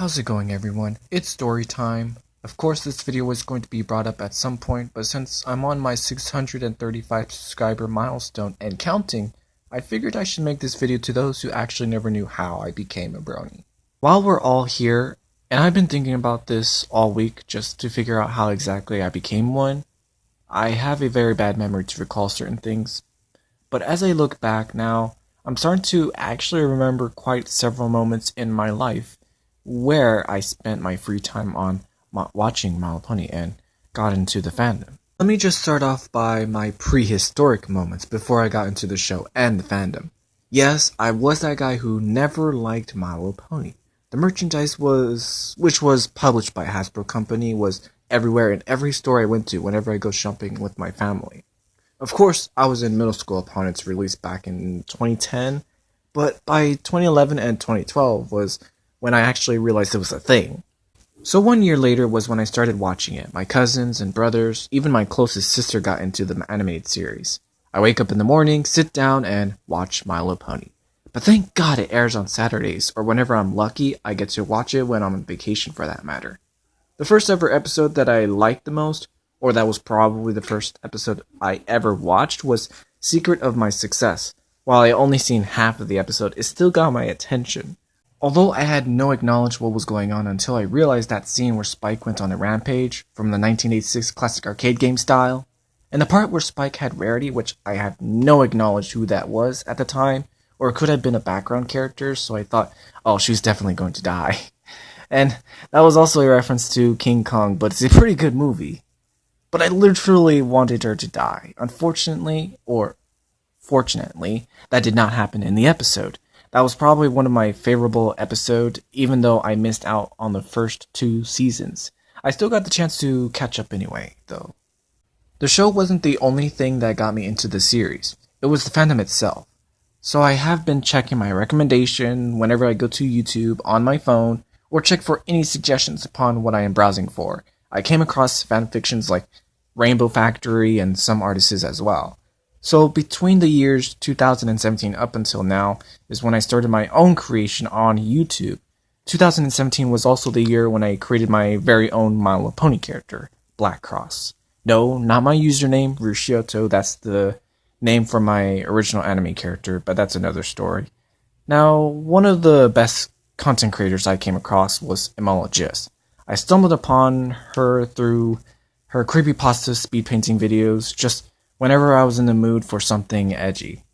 How's it going, everyone? It's story time. Of course, this video was going to be brought up at some point, but since I'm on my 635 subscriber milestone and counting, I figured I should make this video to those who actually never knew how I became a brony. While we're all here, and I've been thinking about this all week just to figure out how exactly I became one, I have a very bad memory to recall certain things, but as I look back now, I'm starting to actually remember quite several moments in my life where I spent my free time on watching My Little Pony and got into the fandom. Let me just start off by my prehistoric moments before I got into the show and the fandom. Yes, I was that guy who never liked My Little Pony. The merchandise which was published by Hasbro Company, was everywhere in every store I went to whenever I go shopping with my family. Of course, I was in middle school upon its release back in 2010, but by 2011 and 2012 was when I actually realized it was a thing. So 1 year later was when I started watching it. My cousins and brothers, even my closest sister got into the animated series. I wake up in the morning, sit down, and watch My Little Pony. But thank God it airs on Saturdays, or whenever I'm lucky, I get to watch it when I'm on vacation for that matter. The first ever episode that I liked the most, or that was probably the first episode I ever watched, was Secret of My Success. While I only seen half of the episode, it still got my attention. Although I had no acknowledge what was going on until I realized that scene where Spike went on a rampage from the 1986 classic arcade game style, and the part where Spike had Rarity, which I had no acknowledge who that was at the time, or it could have been a background character, so I thought, oh, she's definitely going to die. And that was also a reference to King Kong, but it's a pretty good movie. But I literally wanted her to die. Unfortunately, or fortunately, that did not happen in the episode. That was probably one of my favorable episodes, even though I missed out on the first 2 seasons. I still got the chance to catch up anyway, though. The show wasn't the only thing that got me into the series. It was the fandom itself. So I have been checking my recommendation whenever I go to YouTube on my phone, or check for any suggestions upon what I am browsing for. I came across fanfictions like Rainbow Factory and some artists as well. So between the years 2017 up until now is when I started my own creation on YouTube. 2017 was also the year when I created my very own My Little Pony character, Black Cross. No, not my username, Rushioto, that's the name for my original anime character, but that's another story. Now, one of the best content creators I came across was Imologist. I stumbled upon her through her creepypasta speed painting videos, just whenever I was in the mood for something edgy.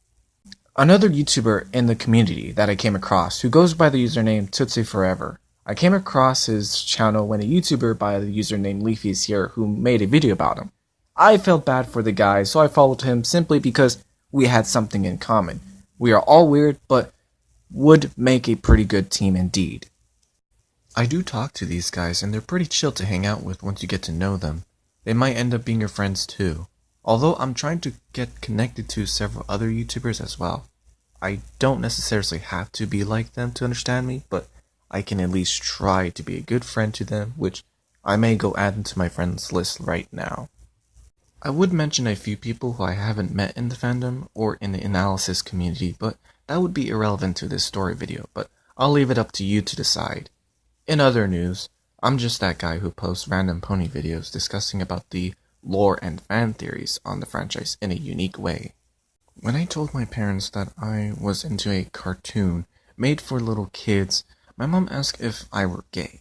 Another YouTuber in the community that I came across, who goes by the username Tootsie Forever. I came across his channel when a YouTuber by the username Leafy is here who made a video about him. I felt bad for the guy, so I followed him simply because we had something in common. We are all weird, but would make a pretty good team indeed. I do talk to these guys, and they're pretty chill to hang out with once you get to know them. They might end up being your friends too. Although I'm trying to get connected to several other YouTubers as well. I don't necessarily have to be like them to understand me, but I can at least try to be a good friend to them, which I may go add into my friends list right now. I would mention a few people who I haven't met in the fandom or in the analysis community, but that would be irrelevant to this story video, but I'll leave it up to you to decide. In other news, I'm just that guy who posts random pony videos discussing about the lore and fan theories on the franchise in a unique way. When I told my parents that I was into a cartoon made for little kids, my mom asked if I were gay.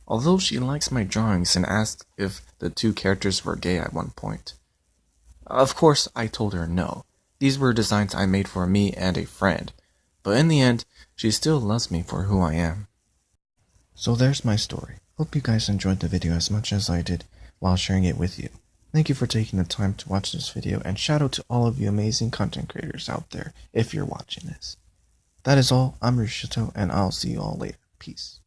Although she likes my drawings and asked if the 2 characters were gay at one point. Of course, I told her no. These were designs I made for me and a friend, but in the end, she still loves me for who I am. So there's my story. Hope you guys enjoyed the video as much as I did while sharing it with you. Thank you for taking the time to watch this video, and shout out to all of you amazing content creators out there if you're watching this. That is all, I'm Rushito, and I'll see you all later. Peace.